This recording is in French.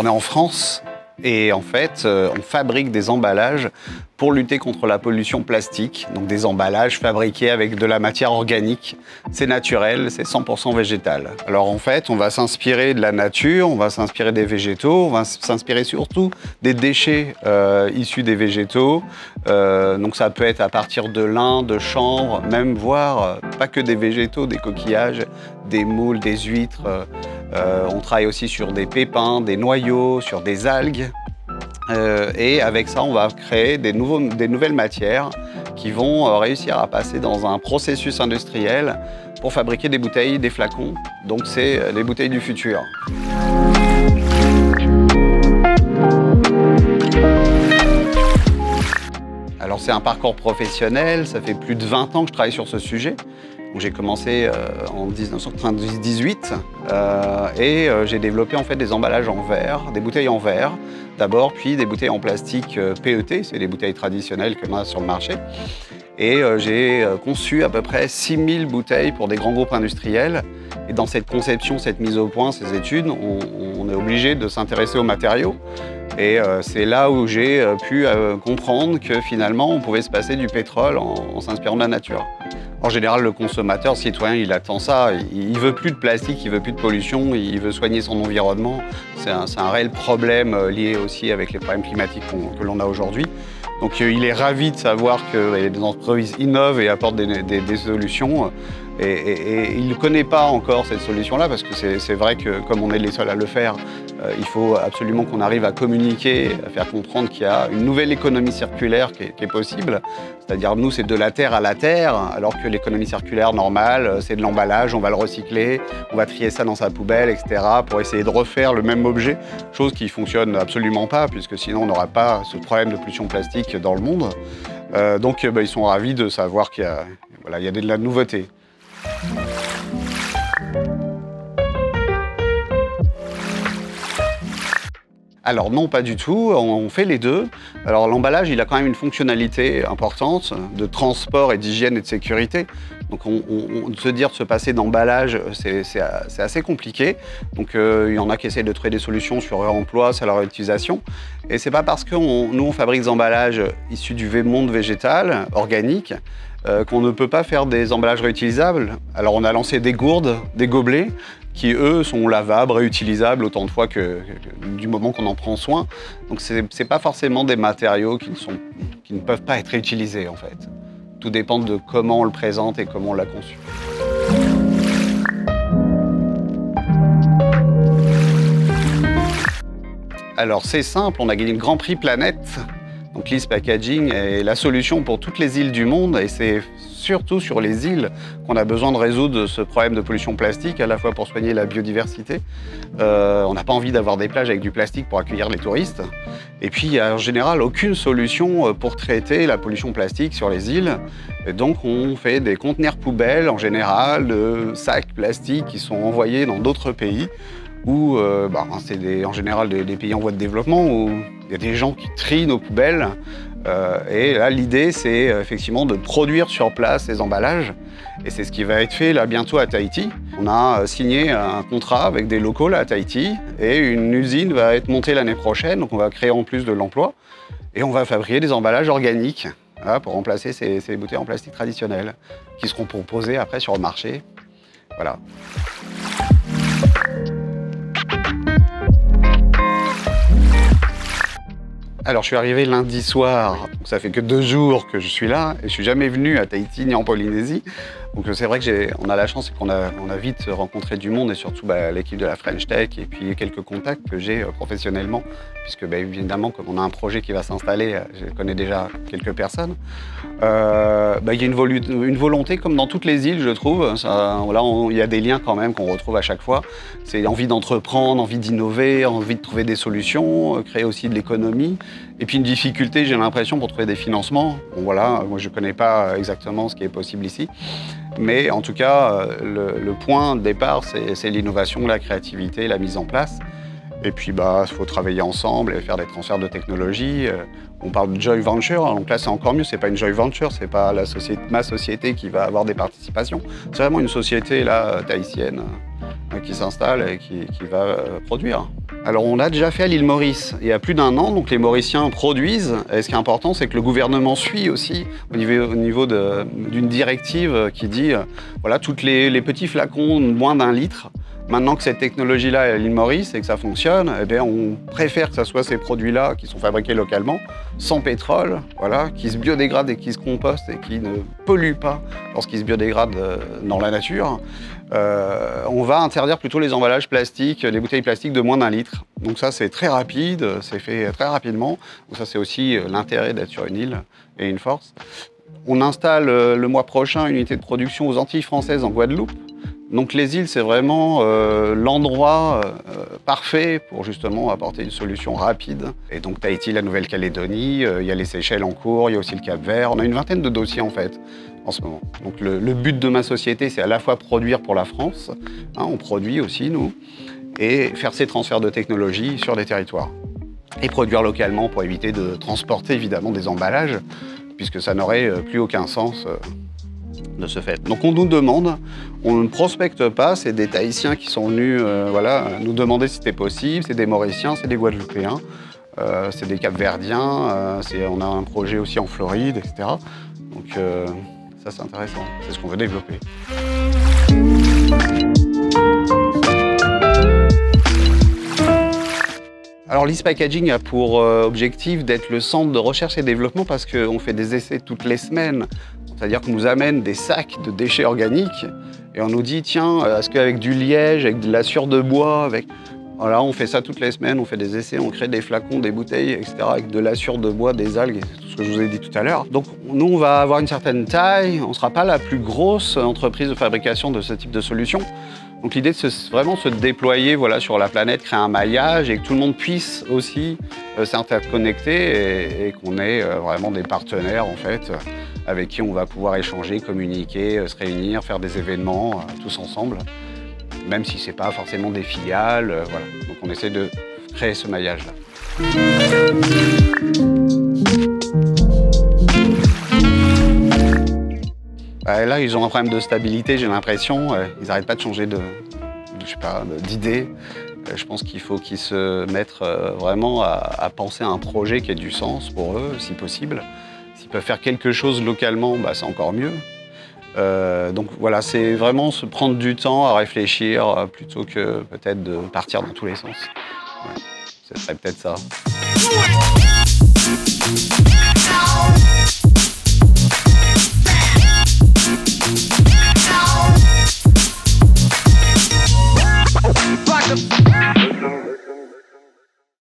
on est en France et en fait, on fabrique des emballages pour lutter contre la pollution plastique. Donc des emballages fabriqués avec de la matière organique. C'est naturel, c'est 100% végétal. Alors en fait, on va s'inspirer de la nature, on va s'inspirer des végétaux, on va s'inspirer surtout des déchets issus des végétaux. Donc ça peut être à partir de lin, de chanvre, même voire pas que des végétaux, des coquillages, des moules, des huîtres. On travaille aussi sur des pépins, des noyaux, sur des algues. Et avec ça, on va créer des nouvelles matières qui vont réussir à passer dans un processus industriel pour fabriquer des bouteilles, des flacons. Donc c'est les bouteilles du futur. Alors c'est un parcours professionnel, ça fait plus de 20 ans que je travaille sur ce sujet. J'ai commencé en 1998 et j'ai développé en fait des emballages en verre, des bouteilles en verre d'abord, puis des bouteilles en plastique PET, c'est les bouteilles traditionnelles qu'on a sur le marché. Et j'ai conçu à peu près 6000 bouteilles pour des grands groupes industriels. Et dans cette conception, cette mise au point, ces études, on est obligé de s'intéresser aux matériaux. Et c'est là où j'ai pu comprendre que finalement, on pouvait se passer du pétrole en s'inspirant de la nature. En général, le consommateur, le citoyen, il attend ça. Il veut plus de plastique, il veut plus de pollution, il veut soigner son environnement. C'est un réel problème lié aussi avec les problèmes climatiques que l'on a aujourd'hui. Donc il est ravi de savoir que des entreprises innovent et apportent des solutions. Et il ne connaît pas encore cette solution-là parce que c'est vrai que comme on est les seuls à le faire, il faut absolument qu'on arrive à communiquer, à faire comprendre qu'il y a une nouvelle économie circulaire qui est possible. C'est-à-dire nous, c'est de la terre à la terre, alors que l'économie circulaire normale, c'est de l'emballage, on va le recycler, on va trier ça dans sa poubelle, etc. pour essayer de refaire le même objet, chose qui ne fonctionne absolument pas, puisque sinon on n'aura pas ce problème de pollution plastique dans le monde. Donc ils sont ravis de savoir qu'il y a de la nouveauté. Alors non, pas du tout, on fait les deux. Alors l'emballage, il a quand même une fonctionnalité importante de transport et d'hygiène et de sécurité. Donc de se passer d'emballage, c'est assez compliqué. Donc il y en a qui essaient de trouver des solutions sur le réemploi, sur la réutilisation. Et c'est pas parce que nous on fabrique des emballages issus du monde végétal, organique, qu'on ne peut pas faire des emballages réutilisables. Alors on a lancé des gourdes, des gobelets, qui eux sont lavables, réutilisables autant de fois du moment qu'on en prend soin. Donc c'est pas forcément des matériaux qui ne peuvent pas être réutilisés en fait. Tout dépend de comment on le présente et comment on l'a conçu. Alors c'est simple, on a gagné le Grand Prix Planète. Donc l'East Packaging est la solution pour toutes les îles du monde et c'est surtout sur les îles qu'on a besoin de résoudre ce problème de pollution plastique, à la fois pour soigner la biodiversité. On n'a pas envie d'avoir des plages avec du plastique pour accueillir les touristes. Et puis il n'y a en général aucune solution pour traiter la pollution plastique sur les îles. Et donc on fait des conteneurs poubelles en général, de sacs plastiques qui sont envoyés dans d'autres pays où c'est en général des pays en voie de développement où il y a des gens qui trient nos poubelles. Et là, l'idée, c'est effectivement de produire sur place ces emballages. Et c'est ce qui va être fait là bientôt à Tahiti. On a signé un contrat avec des locaux là à Tahiti et une usine va être montée l'année prochaine. Donc on va créer en plus de l'emploi et on va fabriquer des emballages organiques pour remplacer ces bouteilles en plastique traditionnelles qui seront proposées après sur le marché. Voilà. Alors je suis arrivé lundi soir, donc ça fait que 2 jours que je suis là et je suis jamais venu à Tahiti ni en Polynésie. Donc c'est vrai qu'on a la chance qu'on a vite rencontré du monde et surtout l'équipe de la French Tech et puis quelques contacts que j'ai professionnellement puisque évidemment comme on a un projet qui va s'installer, je connais déjà quelques personnes. Il y a une volonté comme dans toutes les îles je trouve. Il y a des liens quand même qu'on retrouve à chaque fois. C'est envie d'entreprendre, envie d'innover, envie de trouver des solutions, créer aussi de l'économie. Et puis une difficulté, j'ai l'impression, pour trouver des financements. Bon voilà, moi je ne connais pas exactement ce qui est possible ici. Mais en tout cas, le point de départ, c'est l'innovation, la créativité, la mise en place. Et puis il faut travailler ensemble et faire des transferts de technologie. On parle de joint venture, donc là c'est encore mieux, c'est pas une joint venture, c'est pas ma société qui va avoir des participations. C'est vraiment une société là, tahitienne qui s'installe et qui va produire. Alors on l'a déjà fait à l'île Maurice il y a plus d'1 an, donc les Mauriciens produisent. Et ce qui est important, c'est que le gouvernement suit aussi au niveau d'une directive qui dit voilà, tous les petits flacons de moins d'1 litre. Maintenant que cette technologie-là est à l'île Maurice et que ça fonctionne, eh bien, on préfère que ce soit ces produits-là qui sont fabriqués localement, sans pétrole, voilà, qui se biodégradent et qui se compostent et qui ne polluent pas lorsqu'ils se biodégradent dans la nature. On va interdire plutôt les emballages plastiques, les bouteilles plastiques de moins d'1 litre. Donc ça, c'est très rapide, c'est fait très rapidement. Donc ça, c'est aussi l'intérêt d'être sur une île et une force. On installe le mois prochain une unité de production aux Antilles françaises en Guadeloupe. Donc les îles, c'est vraiment l'endroit parfait pour justement apporter une solution rapide. Et donc Tahiti, la Nouvelle-Calédonie, il y a les Seychelles en cours, il y a aussi le Cap-Vert. On a une vingtaine de dossiers en fait en ce moment. Donc le but de ma société, c'est à la fois produire pour la France, hein, on produit aussi nous, et faire ces transferts de technologie sur les territoires. Et produire localement pour éviter de transporter évidemment des emballages, puisque ça n'aurait plus aucun sens de ce fait. Donc on nous demande, on ne prospecte pas, c'est des Tahitiens qui sont venus voilà, nous demander si c'était possible, c'est des Mauriciens, c'est des Guadeloupéens, c'est des Cap-Verdiens, on a un projet aussi en Floride, etc. Donc ça c'est intéressant, c'est ce qu'on veut développer. Alors l'East Packaging a pour objectif d'être le centre de recherche et développement parce qu'on fait des essais toutes les semaines. C'est-à-dire qu'on nous amène des sacs de déchets organiques et on nous dit tiens, est-ce qu'avec du liège, avec de la sciure de bois, voilà, on fait ça toutes les semaines, on fait des essais, on crée des flacons, des bouteilles, etc. avec de la sciure de bois, des algues, et tout ce que je vous ai dit tout à l'heure. Donc nous, on va avoir une certaine taille, on ne sera pas la plus grosse entreprise de fabrication de ce type de solution. Donc l'idée, c'est vraiment se déployer voilà, sur la planète, créer un maillage et que tout le monde puisse aussi s'interconnecter et qu'on ait vraiment des partenaires en fait, avec qui on va pouvoir échanger, communiquer, se réunir, faire des événements tous ensemble, même si ce n'est pas forcément des filiales. Voilà. Donc on essaie de créer ce maillage-là. Là, ils ont un problème de stabilité, j'ai l'impression. Ils n'arrêtent pas de changer d'idée. Je pense qu'il faut qu'ils se mettent vraiment à penser à un projet qui ait du sens pour eux, si possible. S'ils peuvent faire quelque chose localement, bah, c'est encore mieux. Donc voilà, c'est vraiment se prendre du temps à réfléchir plutôt que peut-être de partir dans tous les sens. Ouais, ce serait peut-être ça.